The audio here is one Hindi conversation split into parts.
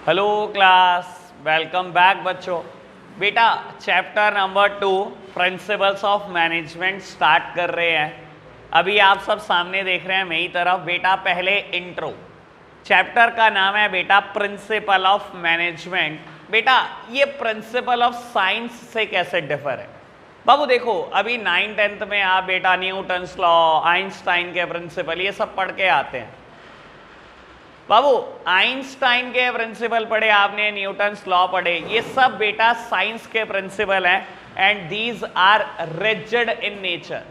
हेलो क्लास, वेलकम बैक बच्चों। बेटा chapter number 2 principles of management start कर रहे हैं। अभी आप सब सामने देख रहे हैं मेरी तरफ। बेटा पहले इंट्रो। चैप्टर का नाम है बेटा प्रिंसिपल ऑफ मैनेजमेंट। बेटा ये प्रिंसिपल ऑफ साइंस से कैसे डिफर है? बाबू देखो, अभी 9th-10th में आप बेटा न्यूटन्स लॉ, आइंस्टाइन के प्रिंसिपल ये सब पढ़ के आते हैं। बाबू आइंस्टाइन के प्रिंसिपल पढ़े आपने, न्यूटन्स लॉ पढ़े, ये सब बेटा साइंस के प्रिंसिपल हैं and these are rigid in nature.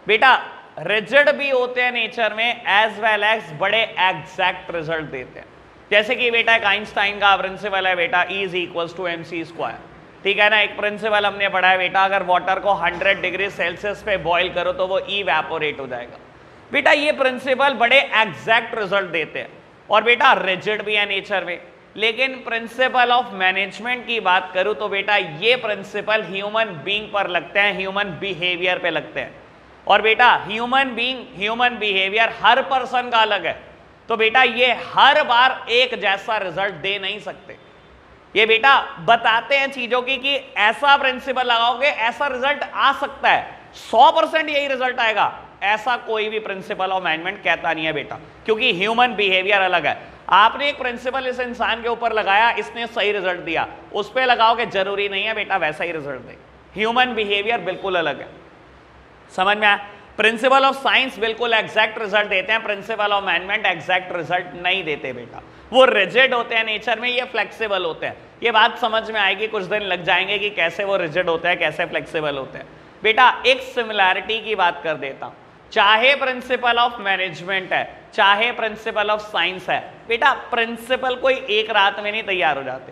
बेटा रिजिड भी होते हैं नेचर में एज वेल एज बड़े एग्जैक्ट रिजल्ट देते हैं। जैसे कि बेटा एक आइंस्टाइन का प्रिंसिपल है बेटा E is equals to MC square. ठीक है ना। एक प्रिंसिपल हमने पढ़ा है बेटा, अगर वाटर को 100 डिग्री सेल्सियस पे बॉईल करो तो वो इवेपोरेट हो जाएगा। बेटा ये प्रिंसिपल बड़े एग्जैक्ट रिजल्ट देते हैं और बेटा रिजिड भी है नेचर में। लेकिन प्रिंसिपल ऑफ मैनेजमेंट की बात करूं तो बेटा ये प्रिंसिपल ह्यूमन बीइंग पर लगते हैं, ह्यूमन बिहेवियर पे लगते हैं। और बेटा ह्यूमन बीइंग, ह्यूमन बिहेवियर हर पर्सन का अलग है, तो बेटा ये हर बार एक जैसा रिजल्ट दे नहीं सकते। ये बेटा बताते हैं चीजों की कि ऐसा प्रिंसिपल लगाओगे ऐसा रिजल्ट आ सकता है, 100% यही रिजल्ट आएगा, ऐसा कोई भी प्रिंसिपल ऑफ मैनेजमेंट कहता नहीं है बेटा, क्योंकि ह्यूमन बिहेवियर अलग है। आपने एक प्रिंसिपल इस इंसान के ऊपर लगाया, इसने सही रिजल्ट दिया, उस पर लगाओगे जरूरी नहीं है बेटा वैसा ही रिजल्ट दे। ह्यूमन बिहेवियर बिल्कुल अलग है, समझ में आया? प्रिंसिपल ऑफ साइंस बिल्कुल एग्जैक्ट रिजल्ट देते हैं, principle of management exact result नहीं देते बेटा। वो रिजिड होते हैं नेचर में, ये फ्लेक्सिबल होते हैं। ये बात समझ में आएगी, कुछ दिन लग जाएंगे कि कैसे वो रिजिड होते हैं, कैसे फ्लेक्सिबल होते हैं। बेटा एक सिमिलैरिटी की बात कर देता हूं, चाहे प्रिंसिपल ऑफ मैनेजमेंट है चाहे प्रिंसिपल ऑफ साइंस है, बेटा प्रिंसिपल कोई एक रात में नहीं तैयार हो जाते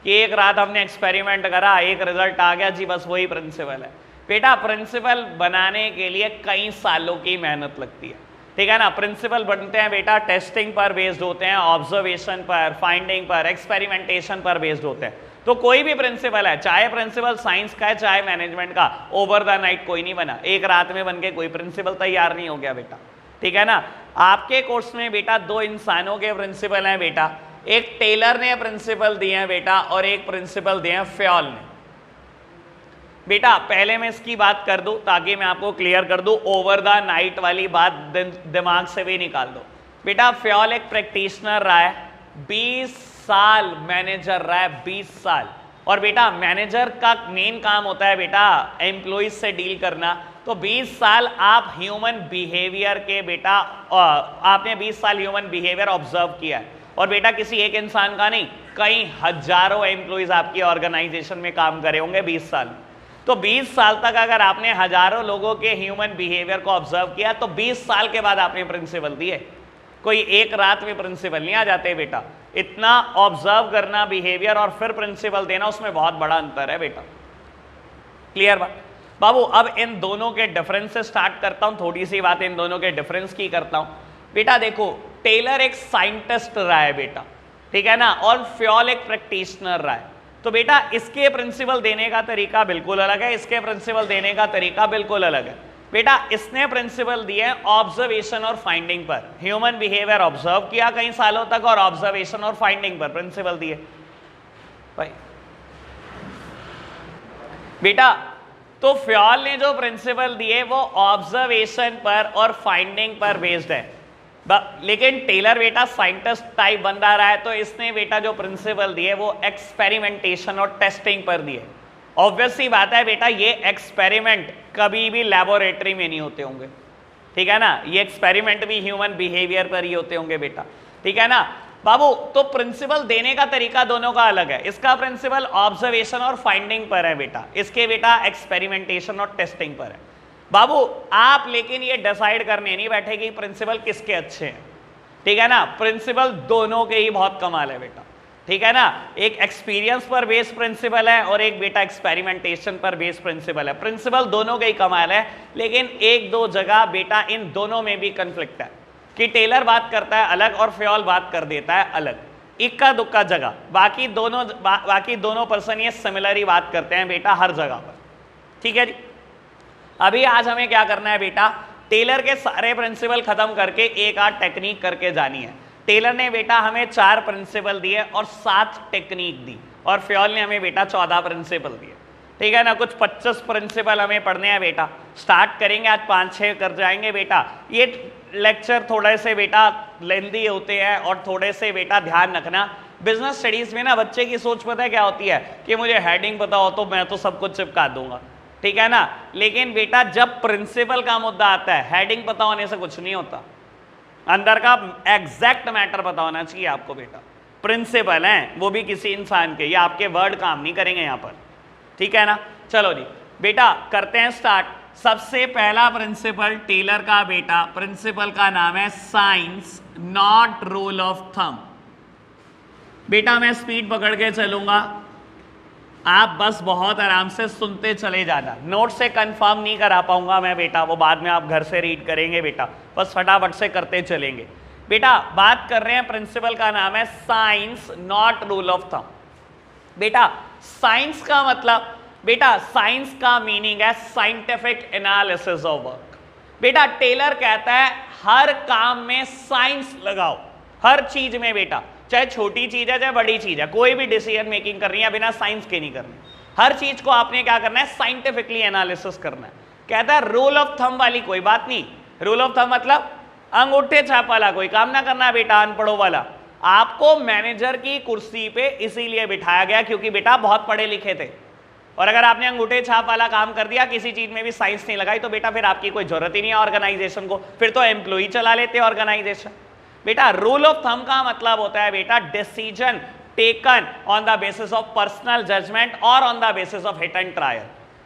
कि एक रात हमने एक्सपेरिमेंट करा, एक रिजल्ट आ गया जी बस वही प्रिंसिपल है। बेटा प्रिंसिपल बनाने के लिए कई सालों की मेहनत लगती है। ठीक है ना। प्रिंसिपल बनते हैं बेटा टेस्टिंग पर बेस्ड होते हैं, ऑब्जर्वेशन पर, फाइंडिंग पर, एक्सपेरिमेंटेशन पर बेस्ड होते हैं। तो कोई भी प्रिंसिपल है, चाहे प्रिंसिपल साइंस का है चाहे मैनेजमेंट का, ओवर द नाइट कोई नहीं बना, एक रात में बन के कोई प्रिंसिपल तैयार नहीं हो गया बेटा। ठीक है ना। आपके कोर्स में बेटा 2 इंसानों के प्रिंसिपल हैं बेटा, एक टेलर ने प्रिंसिपल दिए हैं बेटा और एक प्रिंसिपल दिए हैं फ्योल ने। बेटा पहले मैं इसकी बात कर दूं ताकि मैं आपको क्लियर कर दूं, ओवर द नाइट वाली बात दिमाग से भी निकाल दो। बेटा फ्योल एक प्रैक्टिशनर रहा है, 20 साल मैनेजर रहा है, 20 साल। और बेटा मैनेजर का मेन काम होता है बेटा एम्प्लॉइज से डील करना। तो 20 साल आप ह्यूमन बिहेवियर के बेटा आपने 20 साल ह्यूमन बिहेवियर ऑब्जर्व किया है। और बेटा किसी एक इंसान का नहीं, कई हजारों एम्प्लॉइज आपकी ऑर्गेनाइजेशन में काम करे होंगे 20 साल। तो 20 साल तक अगर आपने हजारों लोगों के ह्यूमन बिहेवियर को ऑब्जर्व किया तो 20 साल के बाद आपने प्रिंसिपल दिए। कोई एक रात में प्रिंसिपल नहीं आ जाते बेटा। इतना ऑब्जर्व करना बिहेवियर और फिर प्रिंसिपल देना, उसमें बहुत बड़ा अंतर है बेटा। क्लियर बात? बाबू अब इन दोनों के डिफरेंस से स्टार्ट करता हूं, थोड़ी सी बात इन दोनों के डिफरेंस की करता हूं। बेटा देखो टेलर एक साइंटिस्ट रहा है बेटा, ठीक है ना, और फ्योल एक प्रैक्टिशनर रहा है। तो बेटा इसके प्रिंसिपल देने का तरीका बिल्कुल अलग है, इसके प्रिंसिपल देने का तरीका बिल्कुल अलग है। बेटा इसने प्रिंसिपल दिए ऑब्जर्वेशन और फाइंडिंग पर, ह्यूमन बिहेवियर ऑब्जर्व किया कई सालों तक और ऑब्जर्वेशन और फाइंडिंग पर प्रिंसिपल दिए भाई। बेटा तो फ्योल ने जो प्रिंसिपल दिए वो ऑब्जर्वेशन पर और फाइंडिंग पर बेस्ड है, लेकिन टेलर बेटा साइंटिस्ट टाइप बंदा रहा है, तो इसने बेटा जो प्रिंसिपल दिए वो एक्सपेरिमेंटेशन और टेस्टिंग पर दिए। ऑब्वियस सी बात है बेटा ये एक्सपेरिमेंट कभी भी लैबोरेटरी में नहीं होते होंगे, ठीक है ना, ये एक्सपेरिमेंट भी ह्यूमन बिहेवियर पर ही होते होंगे बेटा। ठीक है ना बाबू। तो प्रिंसिपल देने का तरीका दोनों का अलग है, इसका प्रिंसिपल ऑब्जर्वेशन और फाइंडिंग पर है बेटा, इसके बेटा एक्सपेरिमेंटेशन और टेस्टिंग पर है बाबू। आप लेकिन ये डिसाइड करने नहीं बैठे कि प्रिंसिपल किसके अच्छे हैं, ठीक है ना। प्रिंसिपल दोनों के ही बहुत कमाल है बेटा, ठीक है ना। एक एक्सपीरियंस पर बेस्ड प्रिंसिपल है और एक बेटा एक्सपेरिमेंटेशन पर बेस्ड प्रिंसिपल है। प्रिंसिपल दोनों के ही कमाल है, लेकिन एक दो जगह बेटा इन दोनों में भी कंफ्लिक्ट है कि टेलर बात करता है अलग और फ्योल बात कर देता है अलग, इक्का दुक्का जगह। बाकी दोनों पर्सन ये सिमिलर ही बात करते हैं बेटा हर जगह पर, ठीक है जी। अभी आज हमें क्या करना है बेटा, टेलर के सारे प्रिंसिपल खत्म करके एक आध टेक्निक करके जानी है। टेलर ने बेटा हमें 4 प्रिंसिपल दिए और 7 टेक्निक दी, और फ्योल ने हमें बेटा 14 प्रिंसिपल दिए, ठीक है ना। कुछ 25 प्रिंसिपल हमें पढ़ने हैं बेटा, स्टार्ट करेंगे आज 5-6 कर जाएंगे बेटा। ये लेक्चर थोड़े से बेटा लेंदी होते हैं और थोड़े से बेटा ध्यान रखना, बिजनेस स्टडीज में ना बच्चे की सोच पता है क्या होती है कि मुझे हेडिंग पता हो तो मैं तो सब कुछ चिपका दूंगा, ठीक है ना। लेकिन बेटा जब प्रिंसिपल का मुद्दा आता है, हेडिंग पता होने से कुछ नहीं होता, अंदर का एग्जैक्ट मैटर पता होना चाहिए आपको बेटा। प्रिंसिपल हैं वो भी किसी इंसान के, ये आपके वर्ड काम नहीं करेंगे यहाँ पर, ठीक है ना। चलो जी बेटा करते हैं स्टार्ट। सबसे पहला प्रिंसिपल टेलर का बेटा, प्रिंसिपल का नाम है science not rule of thumb. बेटा मैं स्पीड पकड़ के चलूंगा, आप बस बहुत आराम से सुनते चले जाना, नोट से कंफर्म नहीं करा पाऊंगा मैं बेटा, वो बाद में आप घर से रीड करेंगे बेटा, बस फटाफट से करते चलेंगे बेटा। बात कर रहे हैं प्रिंसिपल का नाम है science not rule of thumb. बेटा साइंस का मतलब, बेटा साइंस का मीनिंग है साइंटिफिक एनालिसिस ऑफ वर्क। बेटा टेलर कहता है हर काम में साइंस लगाओ, हर चीज में बेटा, चाहे छोटी चीज है चाहे बड़ी चीज है, कोई भी डिसीजन मेकिंग करनी है बिना साइंस के नहीं करनी, हर चीज को आपने क्या करना है साइंटिफिकली एनालिसिस करना है। कहता है रूल ऑफ थंब वाली कोई बात नहीं, रूल ऑफ थंब मतलब अंगूठे छाप वाला कोई काम ना करना बेटा, अनपढ़ों वाला। आपको मैनेजर की कुर्सी पे इसीलिए बिठाया गया क्योंकि बेटा बहुत पढ़े लिखे थे, और अगर आपने अंगूठे छाप वाला काम कर दिया, किसी चीज में भी साइंस नहीं लगाई, तो बेटा फिर आपकी कोई जरूरत ही नहीं है ऑर्गेनाइजेशन को, फिर तो एम्प्लॉई चला लेते ऑर्गेनाइजेशन। बेटा रूल ऑफ थंब का मतलब होता है बेटा decision taken on the basis of personal judgement और on the basis of hit and trial.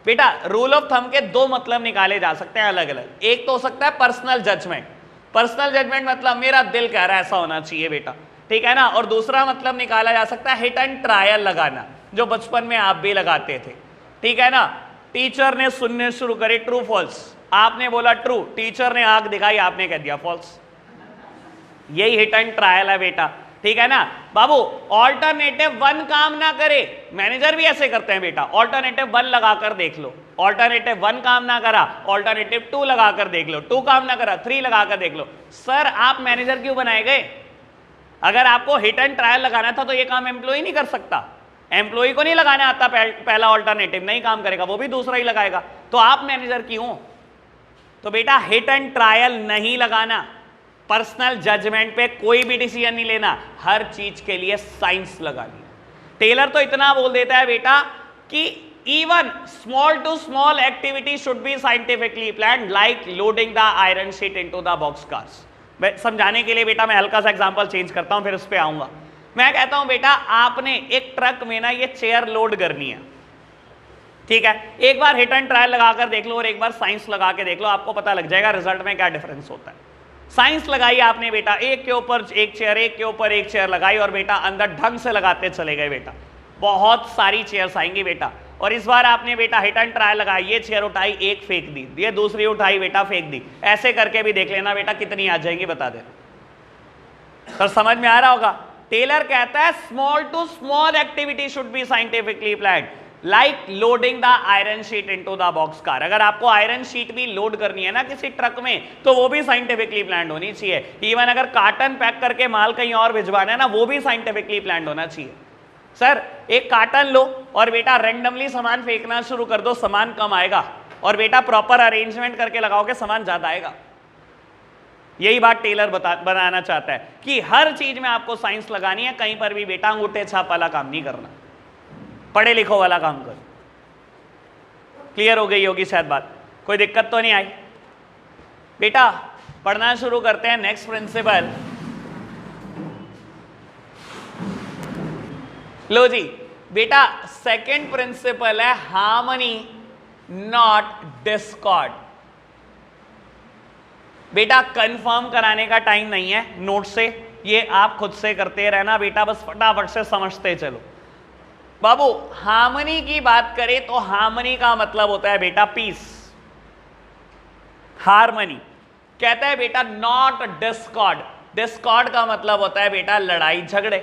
बेटा रूल ऑफ थंब के 2 मतलब निकाले जा सकते हैं अलग अलग। एक तो हो सकता है पर्सनल जजमेंट, पर्सनल जजमेंट मतलब मेरा दिल कह रहा है ऐसा होना चाहिए बेटा, ठीक है ना। और दूसरा मतलब निकाला जा सकता है हिट एंड ट्रायल लगाना, जो बचपन में आप भी लगाते थे, ठीक है ना। टीचर ने सुनने शुरू करे ट्रू फॉल्स, आपने बोला ट्रू, टीचर ने आंख दिखाई, आपने कह दिया फॉल्स, यही हिट एंड ट्रायल है बेटा, ठीक है ना। बाबू ऑल्टरनेटिव 1 काम ना करे, मैनेजर भी ऐसे करते हैं बेटा, ऑल्टरनेटिव 1 लगाकर देख लो, ऑल्टरनेटिव 1 काम ना करा ऑल्टरनेटिव 2 लगाकर देख लो, 2 काम ना करा 3 लगाकर देख लो। सर आप मैनेजर क्यों बनाए गए? अगर आपको हिट एंड ट्रायल लगाना था तो ये काम एम्प्लॉय नहीं कर सकता, एम्प्लॉय को नहीं लगाना आता, पहला ऑल्टरनेटिव नहीं काम करेगा वो भी दूसरा ही लगाएगा, तो आप मैनेजर क्यों? तो बेटा हिट एंड ट्रायल नहीं लगाना, पर्सनल जजमेंट पे कोई भी डिसीजन नहीं लेना, हर चीज के लिए साइंस लगानी है। टेलर तो इतना बोल देता है बेटा कि even small to small activity should be scientifically planned like loading the iron sheet into the box cars. समझाने के लिए बेटा मैं हल्का सा एग्जांपल चेंज करता हूं, फिर उस पे आऊंगा। मैं कहता हूं बेटा आपने एक ट्रक में ना ये चेयर लोड करनी है, ठीक है, एक बार हिट एंड ट्रायल लगाकर देख लो और एक बार साइंस लगा के देख लो, आपको पता लग जाएगा रिजल्ट में क्या डिफरेंस होता है। साइंस लगाई आपने बेटा, एक के ऊपर एक चेयर, एक के ऊपर एक चेयर लगाई और बेटा अंदर ढंग से लगाते चले गए बेटा, बहुत सारी चेयर्स आएंगी बेटा। और इस बार आपने बेटा हिट एंड ट्रायल लगाई, ये चेयर उठाई एक फेंक दी, ये दूसरी उठाई बेटा फेंक दी, ऐसे करके भी देख लेना बेटा कितनी आ जाएंगी बता देना। तो समझ में आ रहा होगा। टेलर कहता है small to small activity should be scientifically planned like loading the iron sheet into the box car. अगर आपको आयरन शीट भी लोड करनी है ना किसी ट्रक में तो वो भी साइंटिफिकली प्लान्ड होनी चाहिए। इवन अगर कार्टन पैक करके माल कहीं और भिजवाना है ना वो भी साइंटिफिकली प्लान्ड होना चाहिए। सर एक कार्टन लो और बेटा रैंडमली सामान फेंकना शुरू कर दो, सामान कम आएगा, और बेटा प्रॉपर अरेंजमेंट करके लगाओगे सामान ज्यादा आएगा। यही बात टेलर बनाना चाहता है कि हर चीज में आपको साइंस लगानी है, कहीं पर भी बेटा अंगूठे छाप वाला काम नहीं करना, पढ़े लिखो वाला काम कर। क्लियर हो गई होगी शायद बात, कोई दिक्कत तो नहीं आई। बेटा पढ़ना शुरू करते हैं। नेक्स्ट प्रिंसिपल, लो जी बेटा सेकंड प्रिंसिपल है हार्मनी नॉट डिस्कॉर्ड। बेटा कंफर्म कराने का टाइम नहीं है नोट से, ये आप खुद से करते रहना बेटा, बस फटाफट से समझते चलो। बाबू हार्मनी की बात करें तो हार्मनी का मतलब होता है बेटा पीस। हार्मनी कहता है बेटा नॉट डिस्कॉर्ड, डिस्कॉर्ड का मतलब होता है बेटा लड़ाई झगड़े।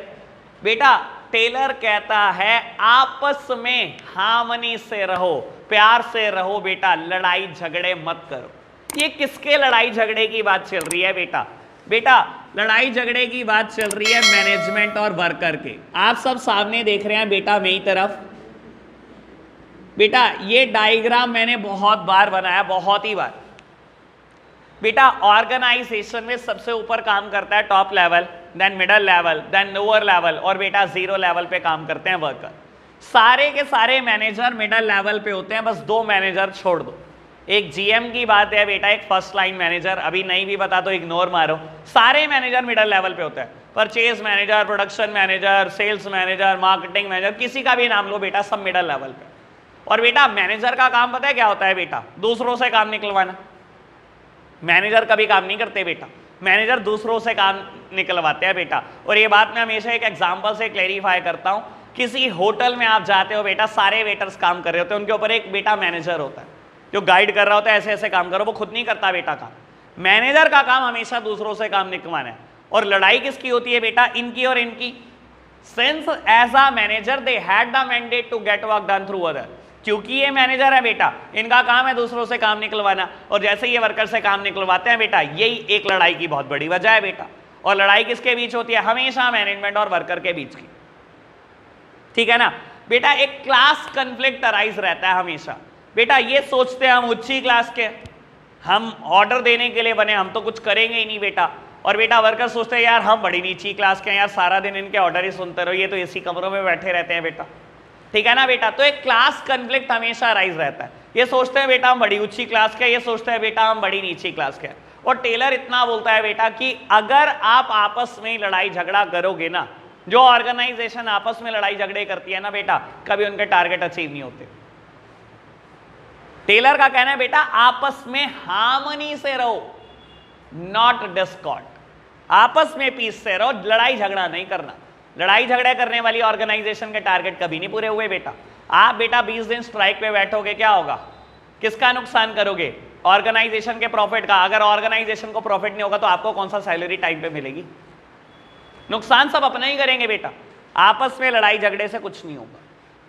बेटा टेलर कहता है आपस में हार्मनी से रहो, प्यार से रहो बेटा, लड़ाई झगड़े मत करो। ये किसके लड़ाई झगड़े की बात चल रही है बेटा? बेटा लड़ाई झगड़े की बात चल रही है मैनेजमेंट और वर्कर के। आप सब सामने देख रहे हैं बेटा मेरी तरफ। बेटा ये डायग्राम मैंने बहुत बार बनाया, बहुत ही बार। बेटा ऑर्गेनाइजेशन में सबसे ऊपर काम करता है top level, then middle level, then lower level, और बेटा जीरो लेवल पे काम करते हैं वर्कर। सारे के सारे मैनेजर मिडिल लेवल पे होते हैं, बस दो मैनेजर छोड़ दो। एक जीएम की बात है बेटा, एक फर्स्ट लाइन मैनेजर, अभी नहीं भी पता तो इग्नोर मारो। सारे मैनेजर मिडिल लेवल पे होते हैं, purchase manager, production manager, sales manager, marketing manager, किसी का भी नाम लो बेटा, सब मिडिल लेवल पे। और बेटा मैनेजर का काम पता है क्या होता है बेटा? दूसरों से काम निकलवाना। मैनेजर कभी काम नहीं करते बेटा, मैनेजर दूसरों से काम निकलवाते हैं बेटा। और ये बात मैं हमेशा एक एग्जांपल से क्लेरिफाई करता हूं। किसी होटल में आप जाते हो बेटा, सारे वेटर्स काम कर रहे होते हैं, उनके ऊपर एक बेटा मैनेजर होता है जो गाइड कर रहा होता है, ऐसे ऐसे काम करो। वो खुद नहीं करता बेटा काम। मैनेजर का काम हमेशा दूसरों से काम निकलवाना है। और लड़ाई किसकी होती है बेटा? इनकी और इनकी। Since as a manager they had the mandate to get work done through other. क्योंकि ये मैनेजर है बेटा, इनका काम है दूसरों से काम निकलवाना, और जैसे ये वर्कर से काम निकलवाते हैं बेटा, यही एक लड़ाई की बहुत बड़ी वजह है बेटा। और लड़ाई किसके बीच होती है? हमेशा मैनेजमेंट और वर्कर के बीच की। ठीक है ना बेटा? एक क्लास कन्फ्लिक्ट अराइज रहता है हमेशा बेटा। ये सोचते हैं हम उच्ची क्लास के, हम ऑर्डर देने के लिए बने, हम तो कुछ करेंगे ही नहीं बेटा। और बेटा वर्कर सोचते हैं यार हम बड़ी नीची क्लास के हैं, यार सारा दिन इनके ऑर्डर ही सुनते रहो, ये तो इसी कमरों में बैठे रहते हैं बेटा। ठीक है ना बेटा? तो एक क्लास कन्फ्लिक्ट हमेशा राइज रहता है। ये सोचते हैं बेटा हम बड़ी ऊंची क्लास के, ये सोचते हैं बेटा हम बड़ी नीची क्लास के। और टेलर इतना बोलता है बेटा कि अगर आप आपस में लड़ाई झगड़ा करोगे ना, जो ऑर्गेनाइजेशन आपस में लड़ाई झगड़े करती है ना बेटा, कभी उनके टारगेट अचीव नहीं होते। टेलर का कहना है बेटा आपस में हार्मनी से रहो, नॉट डिस्कॉर्ड। आपस में पीस से रहो, लड़ाई झगड़ा नहीं करना। लड़ाई झगड़े करने वाली ऑर्गेनाइजेशन के टारगेट कभी नहीं पूरे हुए बेटा। आप बेटा 20 दिन स्ट्राइक पे बैठोगे, क्या होगा? किसका नुकसान करोगे? ऑर्गेनाइजेशन के प्रॉफिट का। अगर ऑर्गेनाइजेशन को प्रॉफिट नहीं होगा तो आपको कौन सा सैलरी टाइम पे मिलेगी? नुकसान सब अपना ही करेंगे बेटा। आपस में लड़ाई झगड़े से कुछ नहीं होगा।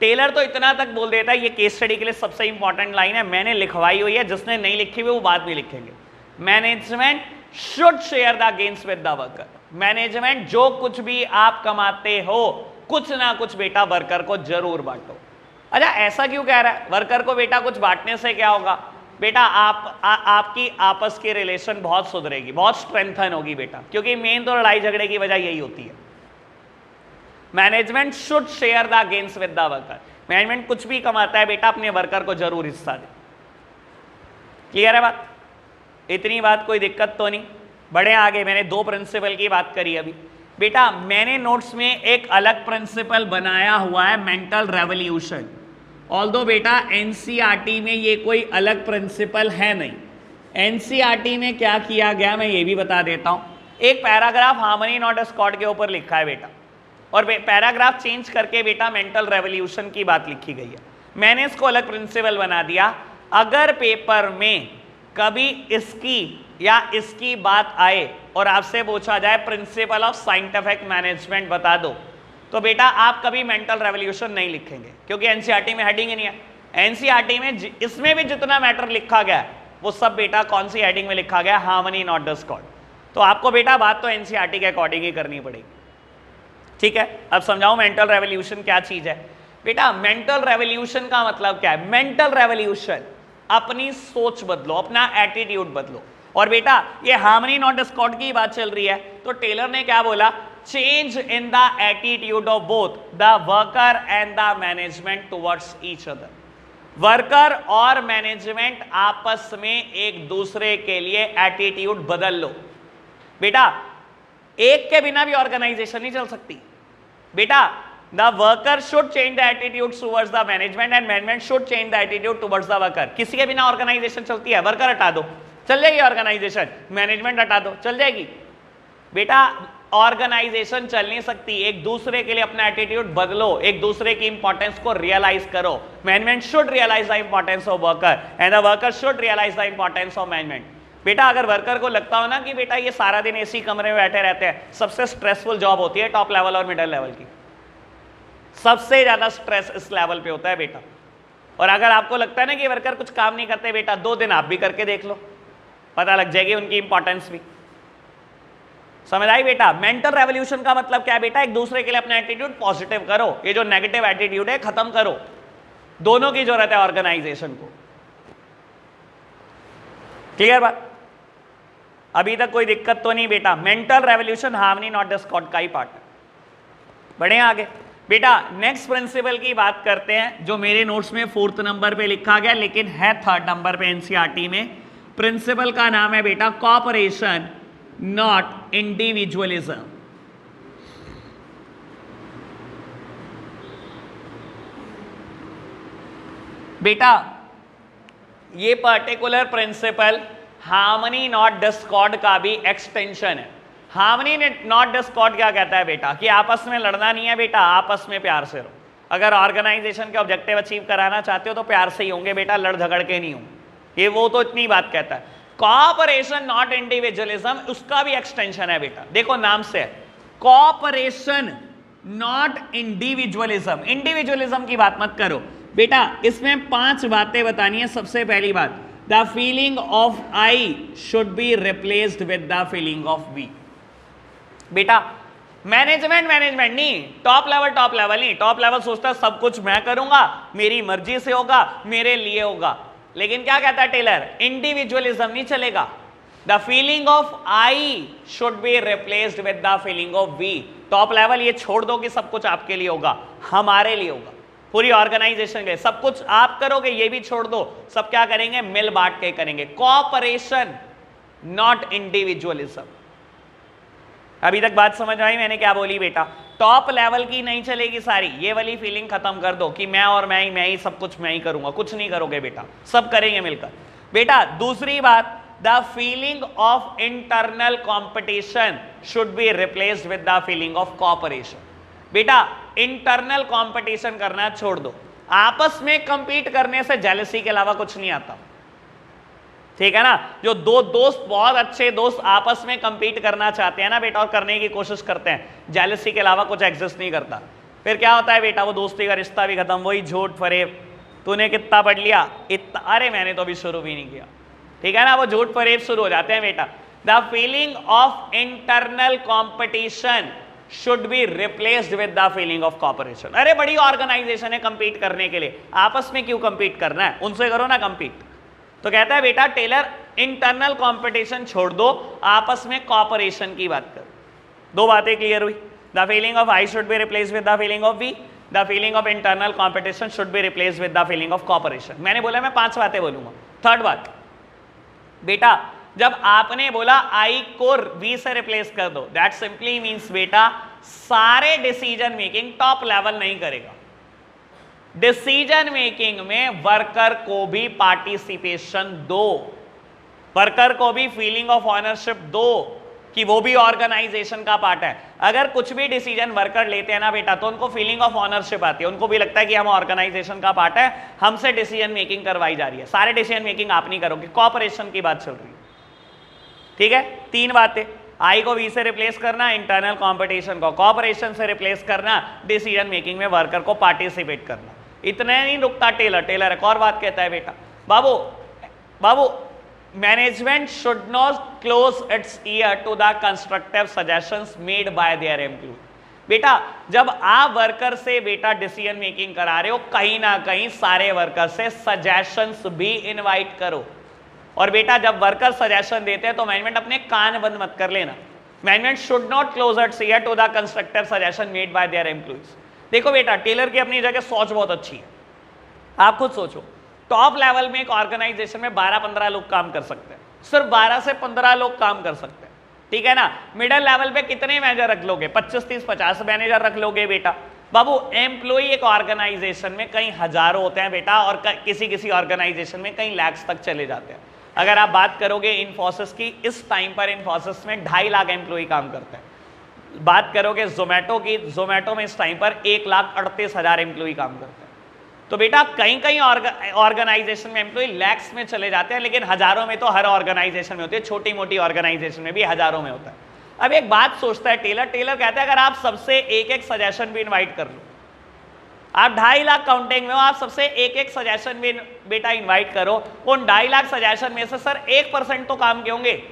टेलर तो इतना तक बोल देता है, ये केस स्टडी के लिए सबसे इंपॉर्टेंट लाइन है, मैंने लिखवाई हुई है, जिसने नहीं लिखी हुई वो बाद में लिखेंगे। Management should share the gains with the worker. Management जो कुछ भी आप कमाते हो, कुछ ना कुछ बेटा वर्कर को जरूर बांटो। अच्छा ऐसा क्यों कह रहा है? वर्कर को बेटा कुछ बांटने से क्या होगा बेटा? आपकी आपस की रिलेशन बहुत सुधरेगी, बहुत स्ट्रेंथन होगी बेटा, क्योंकि मेन तो लड़ाई झगड़े की वजह यही होती है। Management should share the gains with the worker. Management कुछ भी कमाता है बेटा, अपने वर्कर को जरूर हिस्सा दे। क्लियर है बात? इतनी बात कोई दिक्कत तो नहीं? बढ़े आगे। मैंने दो प्रिंसिपल की बात करी अभी बेटा। मैंने नोट्स में एक अलग प्रिंसिपल बनाया हुआ है, मेंटल रेवोल्यूशन। ऑल्दो बेटा एनसीईआरटी में ये कोई अलग प्रिंसिपल है नहीं। एनसीईआरटी में क्या किया गया मैं ये भी बता देता हूं। एक पैराग्राफ हार्मनी नॉट डिस्कॉर्ड के ऊपर लिखा है बेटा, और पैराग्राफ चेंज करके बेटा मेंटल रेवोल्यूशन की बात लिखी गई है। मैंने इसको अलग प्रिंसिपल बना दिया। अगर पेपर में कभी इसकी या इसकी बात आए और आपसे पूछा जाए प्रिंसिपल ऑफ साइंटिफिक मैनेजमेंट बता दो, तो बेटा आप कभी मेंटल रेवोल्यूशन नहीं लिखेंगे, क्योंकि एनसीईआरटी में हेडिंग ही नहीं है। एनसीईआरटी में इसमें भी जितना मैटर लिखा गया है वो सब बेटा कौन सी हेडिंग में लिखा गया? Harmony not Discord. तो आपको बेटा बात तो एनसीईआरटी के अकॉर्डिंग ही करनी पड़ेगी। ठीक है, अब समझाओ मेंटल रेवोल्यूशन क्या चीज है बेटा। मेंटल रेवोल्यूशन का मतलब क्या है? मेंटल रेवोल्यूशन अपनी सोच बदलो, अपना एटीट्यूड बदलो। और बेटा ये हार्मनी नॉट डिस्कॉर्ड की बात चल रही है, तो टेलर ने क्या बोला? Change in the attitude of both the worker and the management towards each other. Worker और मैनेजमेंट आपस में एक दूसरे के लिए एटीट्यूड बदल लो बेटा। एक के बिना भी ऑर्गेनाइजेशन नहीं चल सकती बेटा। The worker should change the attitude towards the management and management should change the attitude towards the worker. किसी के बिना ऑर्गेनाइजेशन चलती है? वर्कर हटा दो चल जाएगी ऑर्गेनाइजेशन, मैनेजमेंट हटा दो चल जाएगी बेटा। ऑर्गेनाइजेशन चल नहीं सकती, एक दूसरे के लिए अपना एटीट्यूड बदलो, एक दूसरे की इंपॉर्टेंस को रियलाइज करो। Management should realize the importance of worker and the worker should realize the importance of management. बेटा अगर वर्कर को लगता हो ना कि बेटा ये सारा दिन एसी कमरे में बैठे रहते हैं, सबसे स्ट्रेसफुल जॉब होती है टॉप लेवल और मिडिल लेवल की, सबसे ज्यादा स्ट्रेस इस लेवल पे होता है बेटा। और अगर आपको लगता है ना कि वर्कर कुछ काम नहीं करते बेटा, 2 दिन आप भी करके देख लो, पता लग जाएगी उनकी इंपॉर्टेंस भी। समझ आई बेटा? मेंटल रेवोल्यूशन का मतलब क्या है बेटा? एक दूसरे के लिए अपना एटीट्यूड पॉजिटिव करो, ये जो नेगेटिव एटीट्यूड है खत्म करो। दोनों की जरूरत है ऑर्गेनाइजेशन को। क्लियर बात? अभी तक कोई दिक्कत तो नहीं बेटा? Mental revolution harmony not discord का ही पार्ट है। बढ़े आगे बेटा। नेक्स्ट प्रिंसिपल की बात करते हैं जो मेरे नोट्स में 4th नंबर पे लिखा गया लेकिन है 3rd नंबर पे एनसीईआरटी में। प्रिंसिपल का नाम है बेटा कॉपरेशन नॉट इंडिविजुअलिज्म। बेटा ये particular principle harmony not discord का भी एक्सटेंशन है। हार्मनी नॉट डिस्कॉर्ड क्या कहता है बेटा? कि आपस में लड़ना नहीं है बेटा, आपस में प्यार से रहो। अगर ऑर्गेनाइजेशन के ऑब्जेक्टिव अचीव कराना चाहते हो तो प्यार से ही होंगे बेटा, लड़ झगड़ के नहीं होंगे। ये वो तो इतनी बात कहता है। कॉपरेशन नॉट इंडिविजुअलिज्म उसका भी एक्सटेंशन है बेटा। देखो नाम से कॉपरेशन नॉट इंडिविजुअलिज्म। इंडिविजुअलिज्म की बात मत करो बेटा। इसमें 5 बातें बतानी है। सबसे पहली बात, the feeling of I should be replaced with the feeling of we. बेटा मैनेजमेंट नहीं, टॉप लेवल नहीं। टॉप लेवल सोचता है सब कुछ मैं करूंगा, मेरी मर्जी से होगा, मेरे लिए होगा। लेकिन क्या कहता है टेलर? इंडिविजुअलिज्म नहीं चलेगा। The feeling of I should be replaced with the feeling of we. Top level ये छोड़ दो कि सब कुछ आपके लिए होगा, हमारे लिए होगा, पूरी ऑर्गेनाइजेशन के सब कुछ आप करोगे, ये भी छोड़ दो। सब क्या करेंगे? मिल बांट के करेंगे। Cooperation not individualism. अभी तक बात समझ आई मैंने क्या बोली बेटा? टॉप लेवल की नहीं चलेगी सारी, ये वाली फीलिंग खत्म कर दो कि मैं और मैं ही सब कुछ मैं ही करूंगा। कुछ नहीं करोगे बेटा, सब करेंगे मिलकर। बेटा दूसरी बात, the feeling of internal competition should be replaced with the feeling of corporation. बेटा इंटरनल कॉम्पिटिशन करना छोड़ दो। आपस में कंपीट करने से जेलसी के अलावा कुछ नहीं आता, ठीक है ना? जो दो दोस्त, बहुत अच्छे दोस्त आपस में कंपीट करना चाहते हैं ना बेटा और करने की कोशिश करते हैं, जेलसी के अलावा कुछ एग्जिस्ट नहीं करता। फिर क्या होता है बेटा? वो दोस्ती का रिश्ता भी खत्म। वही झूठ फरेब, तूने कितना पढ़ लिया, इतना, अरे मैंने तो अभी शुरू भी नहीं किया, ठीक है ना? वो झूठ फरेब शुरू हो जाते हैं बेटा। The feeling of internal competition should be replaced with the feeling of corporation. अरे बड़ी ऑर्गेनाइजेशन है कंपीट करने के लिए, आपस में क्यों कंपीट करना है? उनसे करो ना कंपीट। तो कहता है बेटा टेलर इंटरनल कंपटीशन छोड़ दो, आपस में कॉपरेशन की बात करो। 2 बातें क्लियर हुई। The feeling of I should be replaced with the feeling of we, the feeling of internal competition should be replaced with the feeling of cooperation. मैंने बोला मैं 5 बातें बोलूंगा। 3rd बात बेटा, जब आपने बोला आई को वी से रिप्लेस कर दो, दैट सिंपली मींस बेटा सारे डिसीजन मेकिंग टॉप लेवल नहीं करेगा। डिसीजन मेकिंग में वर्कर को भी पार्टिसिपेशन दो, वर्कर को भी फीलिंग ऑफ ऑनरशिप दो कि वो भी ऑर्गेनाइजेशन का पार्ट है। अगर कुछ भी डिसीजन वर्कर लेते हैं ना बेटा तो उनको फीलिंग ऑफ ऑनरशिप आती है, उनको भी लगता है कि हम ऑर्गेनाइजेशन का पार्ट है, हमसे डिसीजन मेकिंग करवाई जा रही है। सारे डिसीजन मेकिंग आप नहीं करोगे, कॉपरेशन की बात चल रही है, ठीक है? 3 बातें, आई को वी से रिप्लेस करना, इंटरनल कॉम्पिटिशन को कॉपरेशन से रिप्लेस करना, डिसीजन मेकिंग में वर्कर को पार्टिसिपेट करना। इतने नहीं रुकता टेलर एक और बात कहता है बेटा, बाबू management should not close its ear to the constructive suggestions made by their employ. बेटा जब आप वर्कर से बेटा डिसीजन मेकिंग करा रहे हो, कहीं ना कहीं सारे वर्कर से सजेशंस भी इनवाइट करो। और बेटा जब वर्कर सजेशन देते हैं तो मैनेजमेंट अपने कान बंद मत कर लेना। Management should not close its ear to the constructive suggestion made by their employees. देखो बेटा टेलर की अपनी जगह सोच बहुत अच्छी है, आप खुद सोचो। टॉप लेवल में एक ऑर्गेनाइजेशन में 12-15 लोग काम कर सकते हैं, सिर्फ 12 से 15 लोग काम कर सकते हैं, ठीक है ना? मिडिल लेवल पे कितने मैनेजर रख लोगे? 25, 30, 50 मैनेजर रख लोगे बेटा। बाबू एम्प्लॉय एक ऑर्गेनाइजेशन में कई हजारों होते हैं बेटा, और किसी ऑर्गेनाइजेशन में कई लैक्स तक चले जाते हैं। अगर आप बात करोगे इन्फोसिस की, इस टाइम पर इन्फोसिस में 2.5 लाख एम्प्लॉय काम करते हैं। बात करोगे जोमेटो की, जोमेटो में इस टाइम पर 1,38,000 एम्प्लॉय काम करते हैं। तो बेटा कई ऑर्गेनाइजेशन में एम्प्लॉय लैक्स में चले जाते हैं, लेकिन हजारों में तो हर ऑर्गेनाइजेशन में होती है, छोटी मोटी ऑर्गेनाइजेशन में भी हजारों में होता है। अब एक बात सोचता है टेलर कहता है अगर आप सबसे एक सजेशन भी इन्वाइट कर लो, आप 2.5 लाख काउंटिंग में हो, आप सबसे एक सजेशन भी बेटा इन्वाइट करो, उन 2.5 लाख सजेशन में से सर 1% तो काम के होंगे,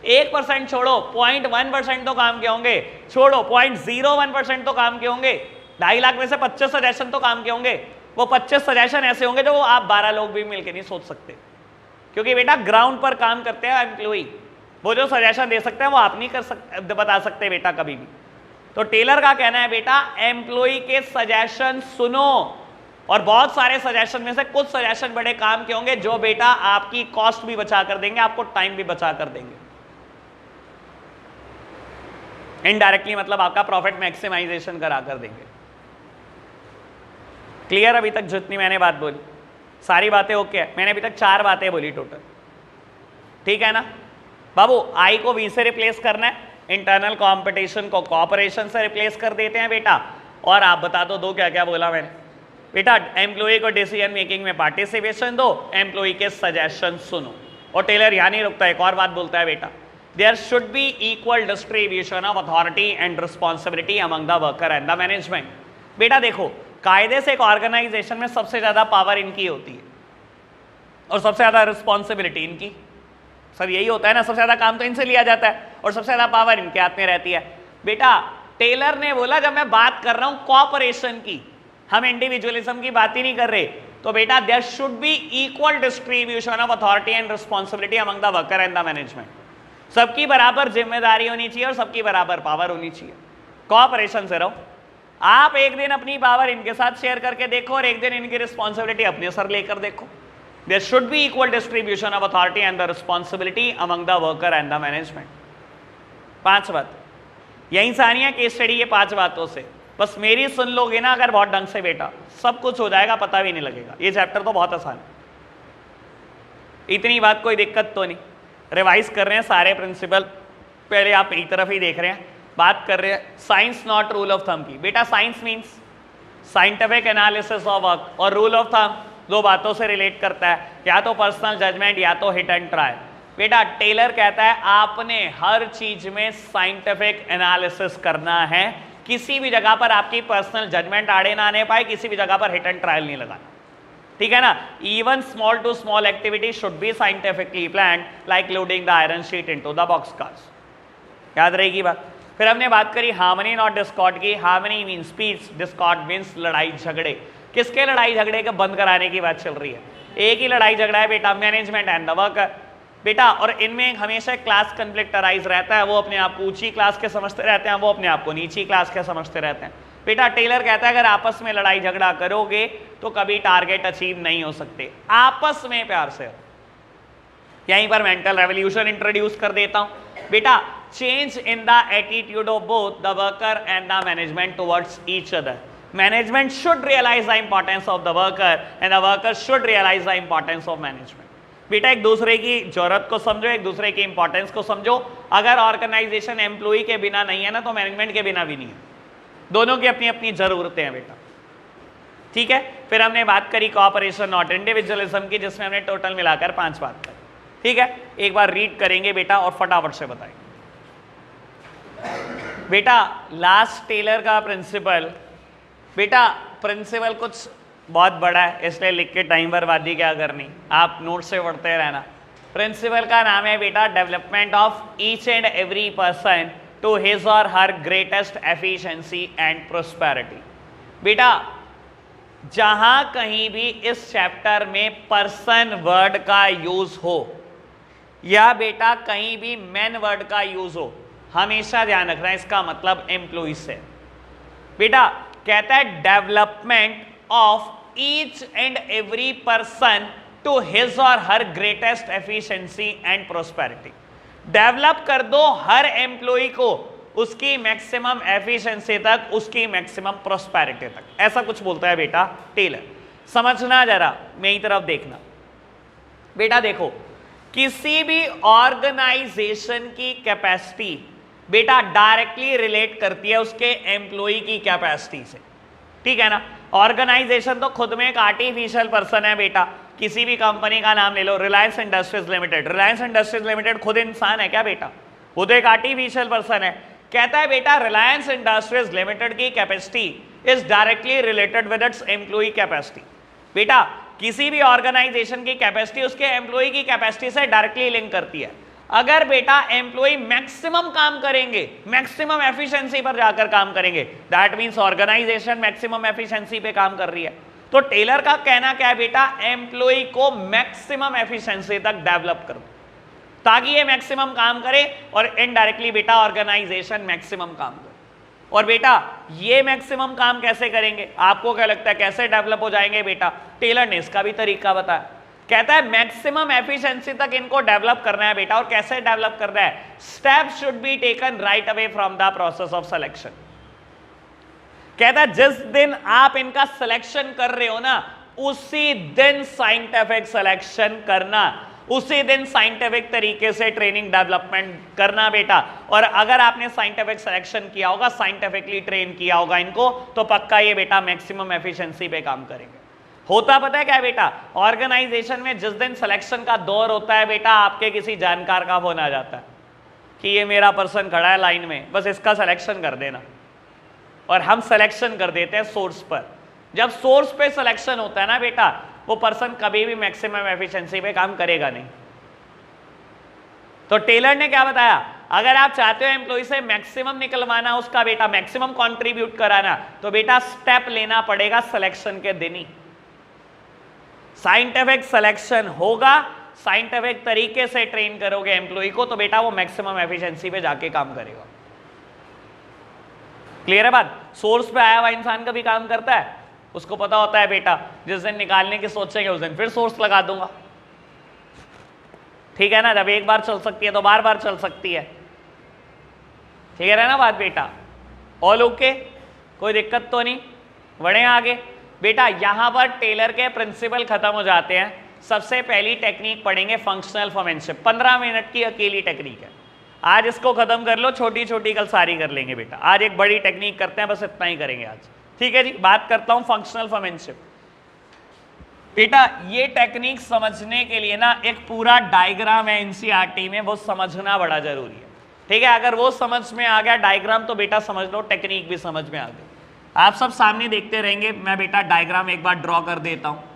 1% छोड़ो, 0.1% तो काम के होंगे, छोड़ो 0.01% तो काम के होंगे, 2.5 लाख में से 25 सजेशन तो काम के होंगे। वो 25 सजेशन ऐसे होंगे जो आप 12 लोग भी मिलकर नहीं सोच सकते, क्योंकि बेटा ग्राउंड पर काम करते हैं एम्प्लॉई, वो जो सजेशन दे सकते हैं वो आप नहीं कर सकते, बता सकते बेटा कभी भी। तो टेलर का कहना है बेटा एम्प्लॉई के सजेशन सुनो, और बहुत सारे सजेशन में से कुछ सजेशन बड़े काम के होंगे जो बेटा आपकी कॉस्ट भी बचा कर देंगे, आपको टाइम भी बचा कर देंगे। इनडायरेक्टली मतलब आपका प्रॉफिट मैक्सिमाइजेशन करा कर देंगे। क्लियर? अभी तक जितनी मैंने बात बोली सारी बातें ओके है? मैंने अभी तक 4 बातें बोली टोटल, ठीक है ना बाबू? आई को वी से रिप्लेस करना है, इंटरनल कंपटीशन को कोऑपरेशन से रिप्लेस कर देते हैं बेटा। और आप बता दो क्या क्या बोला मैंने बेटा? एम्प्लॉय को डिसीजन मेकिंग में पार्टिसिपेशन दो, एम्प्लॉय के सजेशन सुनो। और टेलर यहां नहीं रुकता, एक और बात बोलता है बेटा, there should be equal distribution of authority and responsibility among the worker and the management. बेटा देखो, कायदे से एक ऑर्गेनाइजेशन में सबसे ज्यादा पावर इनकी होती है और सबसे ज्यादा रिस्पॉन्सिबिलिटी इनकी। सर यही होता है ना, सबसे ज्यादा काम तो इनसे लिया जाता है और सबसे ज्यादा पावर इनके हाथ में रहती है। बेटा टेलर ने बोला जब मैं बात कर रहा हूं कॉपरेशन की, हम इंडिविजुअलिज्म की बात ही नहीं कर रहे, तो बेटा there should be equal distribution of authority and responsibility among the worker and the management. सबकी बराबर जिम्मेदारी होनी चाहिए और सबकी बराबर पावर होनी चाहिए। कॉपरेशन से रहो। आप एक दिन अपनी पावर इनके साथ शेयर करके देखो और एक दिन इनकी रिस्पॉन्सिबिलिटी अपने सर लेकर देखो। There should be equal distribution of authority and the responsibility among the worker and the management. 5 बात यहीं से आनी है केस स्टडी, ये 5 बातों से बस मेरी सुन लोगे ना अगर बहुत ढंग से बेटा, सब कुछ हो जाएगा, पता भी नहीं लगेगा। ये चैप्टर तो बहुत आसान है, इतनी बात कोई दिक्कत तो नहीं। रिवाइज कर रहे हैं सारे प्रिंसिपल, पहले आप एक तरफ ही देख रहे हैं। बात कर रहे हैं science not rule of thumb की। बेटा science means scientific analysis of work, और रूल ऑफ थंब 2 बातों से रिलेट करता है, या तो पर्सनल जजमेंट या तो हिट एंड ट्राई। बेटा टेलर कहता है आपने हर चीज में साइंटिफिक एनालिसिस करना है, किसी भी जगह पर आपकी पर्सनल जजमेंट आड़े ना आने पाए, किसी भी जगह पर हिट एंड ट्रायल नहीं लगाना, ठीक है ना। Even small to small activity should be scientifically planned like loading the iron sheet into the box cars. याद रहेगी बात। फिर हमने बात करी हार्मनी नॉट डिस्कॉर्ड की। Harmony means peace, discord means लड़ाई झगड़े। किसके लड़ाई झगड़े के बंद कराने की बात चल रही है? एक ही लड़ाई झगड़ा है बेटा, मैनेजमेंट एंड द वर्कर बेटा। और इनमें हमेशा क्लास कन्फ्लिक्ट अराइज रहता है, वो अपने आप को ऊंची क्लास के समझते रहते हैं, वो अपने आप को नीची क्लास के समझते रहते हैं। बेटा टेलर कहता है अगर आपस में लड़ाई झगड़ा करोगे तो कभी टारगेट अचीव नहीं हो सकते। आपस में प्यार से, यहीं पर मेंटल रेवोल्यूशन इंट्रोड्यूस कर देता हूं बेटा। Change in the attitude of both the worker and the management towards each other. Management should realize the importance of the worker and the worker should realize the importance of management. बेटा एक दूसरे की जरूरत को समझो, एक दूसरे की इंपॉर्टेंस को समझो। अगर ऑर्गेनाइजेशन एम्प्लॉय के बिना नहीं है ना, तो मैनेजमेंट के बिना भी नहीं है। दोनों की अपनी अपनी जरूरतें हैं बेटा, ठीक है। फिर हमने बात करी कोऑपरेशन नॉट इंडिविजुअलिज्म की, जिसमें हमने टोटल मिलाकर 5 बात करी, ठीक है। एक बार रीड करेंगे बेटा और फटाफट से बताएंगे। बेटा लास्ट टेलर का प्रिंसिपल, बेटा प्रिंसिपल कुछ बहुत बड़ा है इसलिए लिख के टाइम बर्बादी क्या करनी, आप नोट से पढ़ते रहना। प्रिंसिपल का नाम है बेटा development of each and every person to his or her greatest efficiency and prosperity. बेटा जहां कहीं भी इस चैप्टर में पर्सन वर्ड का यूज हो या बेटा कहीं भी मैन वर्ड का यूज हो, हमेशा ध्यान रखना है इसका मतलब एम्प्लॉय से। बेटा कहता है development of each and every person to his or her greatest efficiency and prosperity. Develop कर दो हर एम्प्लॉय को उसकी मैक्सिमम एफिशिएंसी तक, उसकी मैक्सिमम प्रोस्पेरिटी तक, ऐसा कुछ बोलता है बेटा टेलर। समझना जरा, मेरी तरफ देखना। बेटा देखो किसी भी ऑर्गेनाइजेशन की कैपेसिटी बेटा डायरेक्टली रिलेट करती है उसके एम्प्लॉय की कैपेसिटी से, ठीक है ना। ऑर्गेनाइजेशन तो खुद में एक आर्टिफिशियल पर्सन है बेटा। किसी भी कंपनी का नाम ले लो, Reliance Industries Limited. Reliance Industries Limited खुद इंसान है क्या बेटा? वो तो एक आर्टिफिशियल पर्सन है। कहता है बेटा रिलायंस इंडस्ट्रीज लिमिटेड की capacity is directly related with its employ capacity. बेटा किसी भी ऑर्गेनाइजेशन की कैपेसिटी उसके एम्प्लॉय की कैपेसिटी से डायरेक्टली लिंक करती है। अगर बेटा एम्प्लॉय मैक्सिमम काम करेंगे, मैक्सिमम एफिशिएंसी पर जाकर काम करेंगे, that means organization maximum efficiency पे काम कर रही है। तो टेलर का कहना क्या है बेटा, एम्प्लॉय को मैक्सिमम एफिशिएंसी तक डेवलप करो ताकि ये मैक्सिमम काम करे और इनडायरेक्टली बेटा ऑर्गेनाइजेशन मैक्सिमम काम करे। और बेटा ये मैक्सिमम काम कैसे करेंगे, आपको क्या लगता है कैसे डेवलप हो जाएंगे बेटा? टेलर ने इसका भी तरीका बताया, कहता है मैक्सिमम एफिशिएंसी तक इनको डेवलप करना है बेटा। और कैसे डेवलप करना है? Step should be taken right away from the process of selection. कहता है जिस दिन आप इनका सिलेक्शन कर रहे हो ना, उसी दिन साइंटिफिक सिलेक्शन करना, उसी दिन साइंटिफिक तरीके से ट्रेनिंग डेवलपमेंट करना बेटा। और अगर आपने साइंटिफिक सिलेक्शन किया होगा, साइंटिफिकली ट्रेन किया होगा इनको, तो पक्का ये बेटा मैक्सिमम एफिशिएंसी पे काम करेंगे। होता पता है क्या बेटा, ऑर्गेनाइजेशन में जिस दिन सिलेक्शन का दौर होता है बेटा, आपके किसी जानकार का फोन आ जाता है कि ये मेरा पर्सन खड़ा है लाइन में, बस इसका सिलेक्शन कर देना। और हम सिलेक्शन कर देते हैं सोर्स पर। जब सोर्स पे सिलेक्शन होता है ना बेटा, वो पर्सन कभी भी मैक्सिमम एफिशिएंसी पे काम करेगा नहीं। तो टेलर ने क्या बताया, अगर आप चाहते हो एम्प्लॉय से मैक्सिमम निकलवाना, उसका बेटा मैक्सिमम कंट्रीब्यूट कराना, तो बेटा स्टेप लेना पड़ेगा सिलेक्शन के दिन ही। साइंटिफिक सिलेक्शन होगा, साइंटिफिक तरीके से ट्रेन करोगे एम्प्लॉय को, तो बेटा वो मैक्सिमम एफिशिएंसी पे जाके काम करेगा। क्लियर है बात? सोर्स पे आया हुआ इंसान कभी काम करता है, उसको पता होता है बेटा जिस दिन निकालने की सोचेंगे उस दिन फिर सोर्स लगा दूंगा। ठीक है ना, जब एक बार चल सकती है तो बार बार चल सकती है। ठीक है ना बात बेटा? ऑल ओके, कोई दिक्कत तो नहीं? बढ़े आगे बेटा। यहां पर टेलर के प्रिंसिपल खत्म हो जाते हैं। सबसे पहली टेक्निक पढ़ेंगे फंक्शनल फॉर्मेनशिप, 15 मिनट की अकेली टेक्निक है। आज इसको खत्म कर लो, छोटी छोटी कल सारी कर लेंगे बेटा। आज एक बड़ी टेक्निक करते हैं, बस इतना ही करेंगे आज। ठीक है जी, बात करता हूं फंक्शनल फॉर्मेनशिप। बेटा ये टेक्निक समझने के लिए ना एक पूरा डायग्राम है एनसीईआरटी में, वो समझना बड़ा जरूरी है। ठीक है, अगर वो समझ में आ गया डायग्राम, तो बेटा समझ लो टेक्निक भी समझ में आ गई। आप सब सामने देखते रहेंगे, मैं बेटा डायग्राम एक बार ड्रॉ कर देता हूं।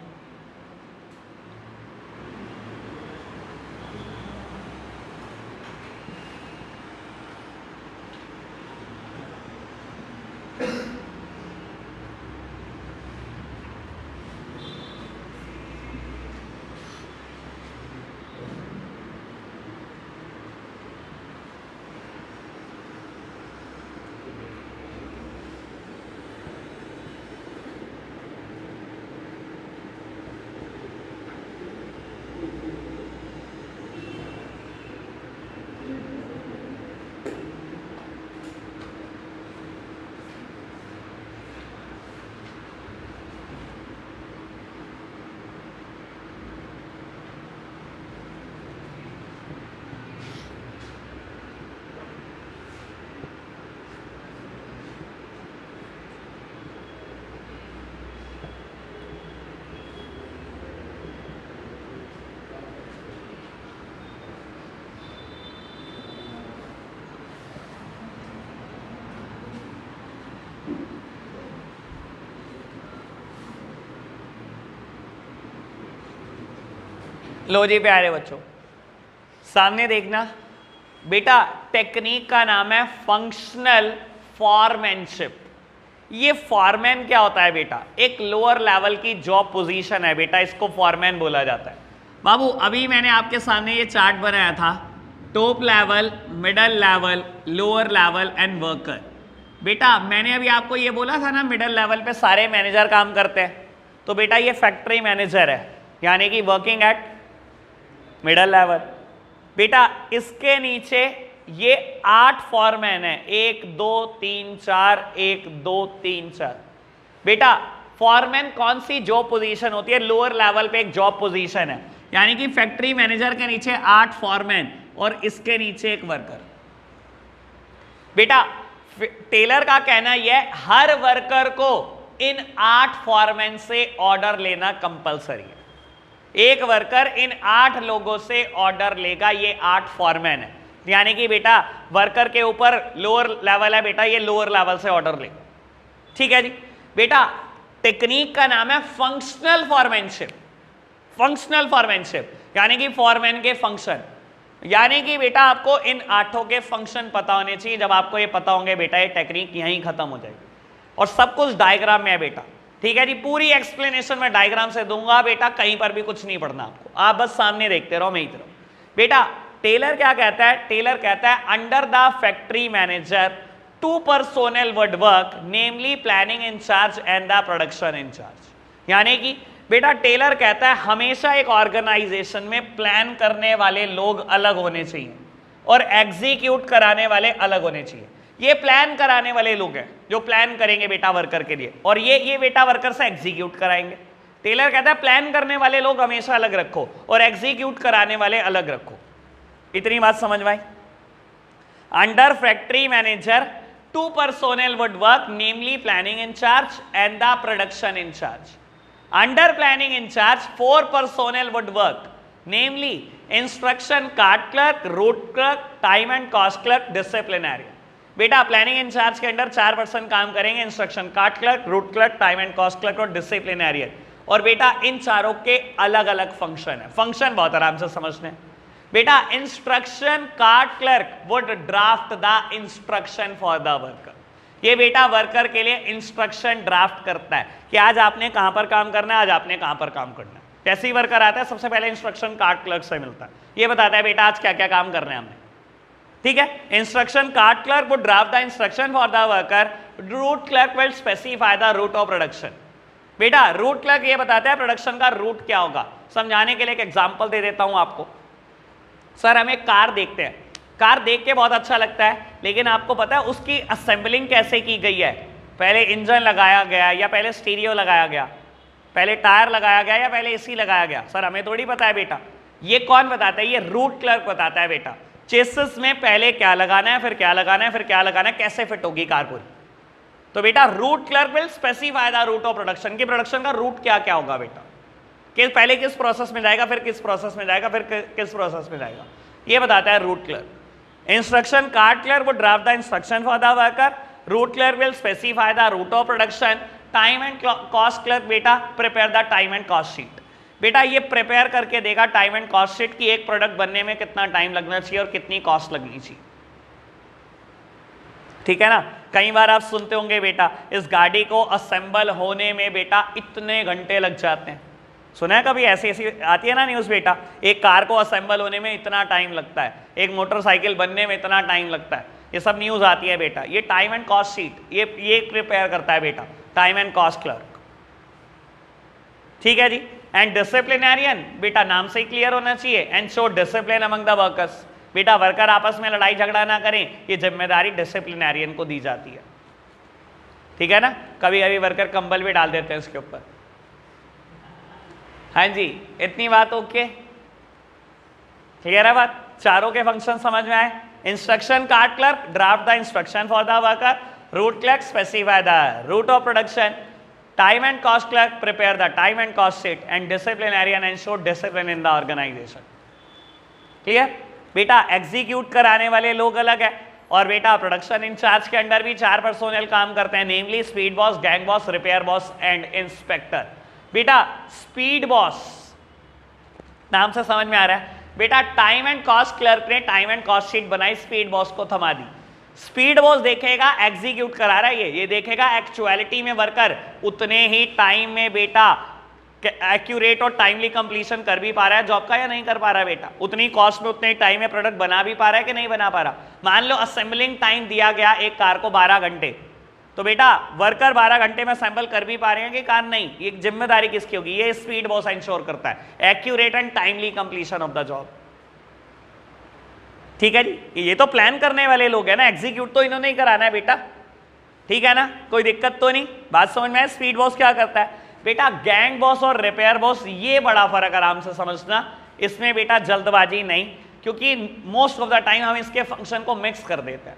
लो जी प्यारे बच्चों, सामने देखना बेटा, टेक्निक का नाम है फंक्शनल फॉरमैनशिप। ये फॉरमैन क्या होता है बेटा? एक लोअर लेवल की जॉब पोजीशन है बेटा, इसको फॉरमैन बोला जाता है। बाबू अभी मैंने आपके सामने ये चार्ट बनाया था, top level, middle level, lower level and worker. बेटा मैंने अभी आपको ये बोला था ना, मिडल लेवल पे सारे मैनेजर काम करते हैं। तो बेटा ये फैक्ट्री मैनेजर है, यानी कि वर्किंग एट मिडल लेवल। बेटा इसके नीचे ये 8 फॉरमैन है, 1 2 3 4, 1 2 3 4। बेटा फॉरमैन कौन सी जॉब पोजीशन होती है? लोअर लेवल पे एक जॉब पोजीशन है, यानी कि फैक्ट्री मैनेजर के नीचे 8 फॉरमैन और इसके नीचे एक वर्कर। बेटा टेलर का कहना यह है हर वर्कर को इन 8 फॉरमैन से ऑर्डर लेना कंपलसरी है। एक वर्कर इन 8 लोगों से ऑर्डर लेगा, ये 8 फॉरमैन है, यानी कि बेटा वर्कर के ऊपर लोअर लेवल है बेटा, ये लोअर लेवल से ऑर्डर लेगा। ठीक है जी बेटा, टेक्निक का नाम है फंक्शनल फॉरमैनशिप। फंक्शनल फॉरमैनशिप यानी कि फॉरमैन के फंक्शन। यानी कि बेटा आपको इन 8 के फंक्शन पता होने चाहिए। जब आपको ये पता होंगे बेटा ये टेक्निक यहीं खत्म हो जाएगी और सब कुछ डायग्राम में है बेटा। ठीक है जी, पूरी एक्सप्लेनेशन मैं डायग्राम से दूंगा बेटा, कहीं पर भी कुछ नहीं पढ़ना आपको, आप बस सामने देखते रहो मेरी तरफ। बेटा टेलर क्या कहता है? टेलर कहता है under the factory manager 2 personnel would work, namely planning incharge and the production incharge. यानी कि बेटा टेलर कहता है हमेशा एक ऑर्गेनाइजेशन में प्लान करने वाले लोग अलग होने चाहिए और एग्जीक्यूट कराने वाले अलग होने चाहिए। ये प्लान कराने वाले लोग हैं जो प्लान करेंगे बेटा वर्कर के लिए, और ये बेटा वर्कर से एग्जीक्यूट कराएंगे। टेलर कहता है प्लान करने वाले लोग हमेशा अलग रखो और एग्जीक्यूट कराने वाले अलग रखो। इतनी बात समझ में आई? Under factory manager 2 personnel would work, namely planning in charge and the production in charge. Under planning in charge 4 personnel would work, namely instruction card clerk, route clerk, time and cost clerk, disciplinarian. बेटा प्लानिंग इंचार्ज के अंडर 4 पर्सन काम करेंगे, instruction card clerk, root clerk, time and cost clerk और डिसिप्लिनरियन। और बेटा इन चारों के अलग अलग फंक्शन है। फंक्शन बहुत आराम से समझने हैं बेटा। Instruction card clerk would draft the instruction for the worker. ये बेटा वर्कर के लिए इंस्ट्रक्शन ड्राफ्ट करता है कि आज आपने कहां पर काम करना है, आज आपने कहां पर काम करना है। जैसे ही वर्कर आता है सबसे पहले इंस्ट्रक्शन कार्ड क्लर्क से मिलता है, ये बताता है बेटा आज क्या क्या काम करना है हमने। ठीक है, instruction card clerk would draft the instruction for the worker, route clerk will specify the route of production. बेटा रूट क्लर्क ये बताता है प्रोडक्शन का रूट क्या होगा। समझाने के लिए एक एग्जांपल दे देता हूं आपको। सर हम एक कार देखते हैं, कार देख के बहुत अच्छा लगता है, लेकिन आपको पता है उसकी असेंबलिंग कैसे की गई है? पहले इंजन लगाया गया या पहले स्टीरियो लगाया गया, पहले टायर लगाया गया या पहले एसी लगाया गया? सर हमें थोड़ी पता है बेटा, ये कौन बताता है? ये रूट क्लर्क बताता है बेटा। चेसिस में पहले क्या लगाना है, फिर क्या लगाना है, फिर क्या लगाना है, कैसे फिट होगी कार पूरी। तो बेटा route clerk will specify the route of production, की प्रोडक्शन का रूट क्या क्या होगा बेटा, कि पहले किस प्रोसेस में जाएगा, फिर किस प्रोसेस में जाएगा, फिर किस प्रोसेस में जाएगा, ये बताता है route clerk. Instruction card clerk would draft the instruction for the worker, route clerk will specify the route of production, time and cost clerk बेटा prepare the time and cost sheet. बेटा ये प्रिपेयर करके देगा टाइम एंड कॉस्ट शीट की एक प्रोडक्ट बनने में कितना टाइम लगना चाहिए और कितनी कॉस्ट लगनी चाहिए। ठीक है ना, कई बार आप सुनते होंगे बेटा इस गाड़ी को असेंबल होने में बेटा इतने घंटे लग जाते हैं। सुना है कभी? ऐसी ऐसी आती है ना न्यूज़ बेटा, एक कार को असेंबल होने में इतना टाइम लगता है, एक मोटरसाइकिल बनने में इतना टाइम लगता है, ये सब न्यूज़ आती है बेटा। ये टाइम एंड कॉस्ट शीट ये प्रिपेयर करता है बेटा टाइम एंड कॉस्ट क्लर्क। ठीक है जी। एंड डिसिप्लिनरियन बेटा नाम से ही क्लियर होना चाहिए, and show discipline among the workers. बेटा वर्कर आपस में लड़ाई झगड़ा ना करें, ये जिम्मेदारी डिसिप्लिनरियन को दी जाती है। ठीक है ना, कभी कभी वर्कर कंबल भी डाल देते हैं उसके ऊपर। हाँ जी, इतनी बात ओके, क्लियर है बात? चारों के फंक्शन समझ में आए? Instruction card clerk draft the instruction for the worker, route clerk specify the route of production, time and cost clerk prepare the time and cost sheet, and disciplinarian ensure discipline in the organization. Clear बेटा? एग्जीक्यूट कराने वाले लोग अलग है, और बेटा प्रोडक्शन इंचार्ज के अंडर भी 4 पर्सोनल काम करते हैं, namely speed boss, gang boss, repair boss and inspector. बेटा स्पीड बॉस नाम से समझ में आ रहा है बेटा, टाइम एंड कॉस्ट क्लर्क ने टाइम एंड कॉस्ट शीट बनाई, स्पीड बॉस को थमा दी। स्पीड बॉस देखेगा एग्जीक्यूट करा रहा है, ये देखेगा एक्चुअलिटी में वर्कर उतने ही टाइम में बेटा एक्यूरेट और टाइमली कंप्लीशन कर भी पा रहा है जॉब का या नहीं कर पा रहा है बेटा, उतनी कॉस्ट में उतने टाइम में प्रोडक्ट बना भी पा रहा है कि नहीं बना पा रहा। मान लो असेंबलिंग टाइम दिया गया एक कार को 12 घंटे, तो बेटा वर्कर 12 घंटे में असेंबल कर भी पा रहे हैं कि कार नहीं, ये जिम्मेदारी किसकी होगी? ये स्पीड बॉस इंश्योर करता है accurate and timely completion of the job. ठीक है जी, ये तो प्लान करने वाले लोग हैं ना, एग्जीक्यूट तो इन्होंने ही कराना है बेटा। ठीक है ना, कोई दिक्कत तो नहीं, बात समझ में आए? स्पीड बॉस क्या करता है बेटा? गैंग बॉस और रिपेयर बॉस, ये बड़ा फर्क आराम से समझना, इसमें बेटा जल्दबाजी नहीं, क्योंकि मोस्ट ऑफ द टाइम हम इसके फंक्शन को मिक्स कर देते हैं।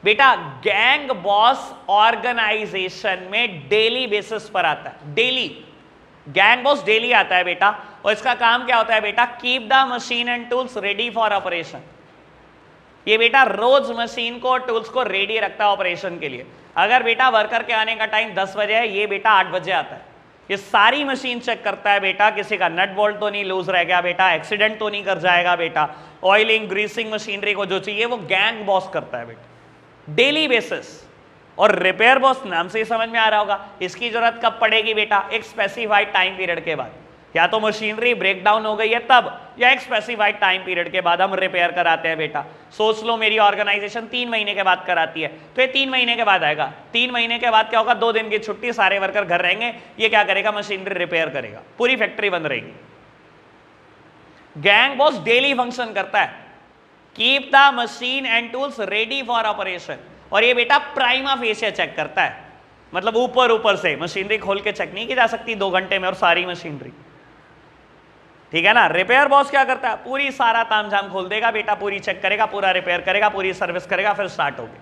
बेटा गैंग बॉस ऑर्गेनाइजेशन में डेली बेसिस पर आता है, डेली गैंग बॉस डेली आता है बेटा, और इसका काम क्या होता है बेटा? Keep the machine and tools ready for operation. ये बेटा रोज मशीन को और टूल्स को रेडी रखता है ऑपरेशन के लिए। अगर बेटा वर्कर के आने का टाइम 10 बजे है, ये बेटा 8 बजे आता है, ये सारी मशीन चेक करता है बेटा, किसी का नट बोल्ट तो नहीं लूज रह गया बेटा, एक्सीडेंट तो नहीं कर जाएगा बेटा, ऑयलिंग ग्रीसिंग मशीनरी को जो चाहिए वो गैंग बॉस करता है बेटा डेली बेसिस। और रिपेयर बॉस नाम से ही समझ में आ रहा होगा, इसकी जरूरत कब पड़ेगी बेटा, एक स्पेसिफाइड टाइम पीरियड के बाद, या तो मशीनरी ब्रेक डाउन हो गई है तब, या एक स्पेसिफाइड टाइम पीरियड के बाद हम रिपेयर कराते हैं बेटा। सोच लो मेरी ऑर्गेनाइजेशन 3 महीने के बाद कराती है, तो ये 3 महीने के बाद आएगा। 3 महीने के बाद क्या होगा, 2 दिन की छुट्टी, सारे वर्कर घर रहेंगे, ये क्या करेगा, मशीनरी रिपेयर करेगा, पूरी फैक्ट्री बंद रहेगी। गैंग बॉस डेली फंक्शन करता है, keep the machine and tools ready for operation. और ये बेटा प्राइमा फेसिया चेक करता है, मतलब ऊपर ऊपर से, मशीनरी खोल के चेक नहीं की जा सकती 2 घंटे में और सारी मशीनरी, ठीक है ना। रिपेयर बॉस क्या करता है, पूरी सारा तामझाम खोल देगा बेटा, पूरी चेक करेगा, पूरा रिपेयर करेगा, पूरी सर्विस करेगा, फिर स्टार्ट होगी।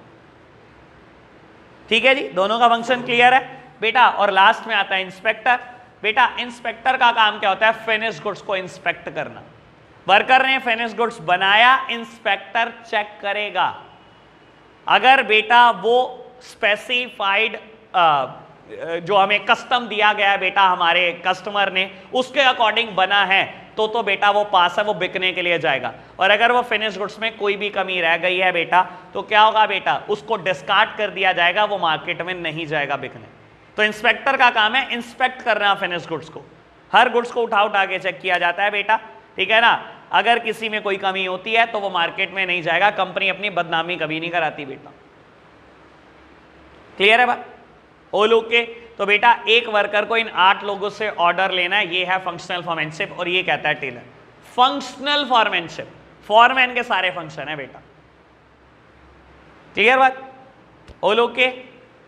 ठीक है जी, दोनों का फंक्शन क्लियर है बेटा। और लास्ट में आता है इंस्पेक्टर। बेटा इंस्पेक्टर का काम क्या होता है, फिनिश गुड्स को इंस्पेक्ट करना। वर्कर ने फिनिश गुड्स बनाया, इंस्पेक्टर चेक करेगा। अगर बेटा वो स्पेसिफाइड जो हमें कस्टम दिया गया है बेटा हमारे कस्टमर ने, उसके अकॉर्डिंग बना है तो बेटा वो पास है, वो बिकने के लिए जाएगा। और अगर वो फिनिश गुड्स में कोई भी कमी रह गई है बेटा, तो क्या होगा बेटा, उसको डिस्कार्ड कर दिया जाएगा, वो मार्केट में नहीं जाएगा बिकने। तो इंस्पेक्टर का काम है इंस्पेक्ट करना फिनिश गुड्स को, हर गुड्स को उठा उठा के चेक किया जाता है बेटा, ठीक है ना। अगर किसी में कोई कमी होती है तो वो मार्केट में नहीं जाएगा, कंपनी अपनी बदनामी कभी नहीं कराती बेटा। क्लियर है बात, ऑल ओके। तो बेटा एक वर्कर को इन 8 लोगों से ऑर्डर लेना है, ये है फंक्शनल फॉरमैनशिप, और ये कहता है टेलर। फंक्शनल फॉरमैनशिप, फॉरमैन के सारे फंक्शन है बेटा। क्लियर बात, ऑल ओके।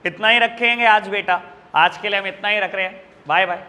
इतना ही रखेंगे आज बेटा, आज के लिए हम इतना ही रख रहे हैं। Bye bye.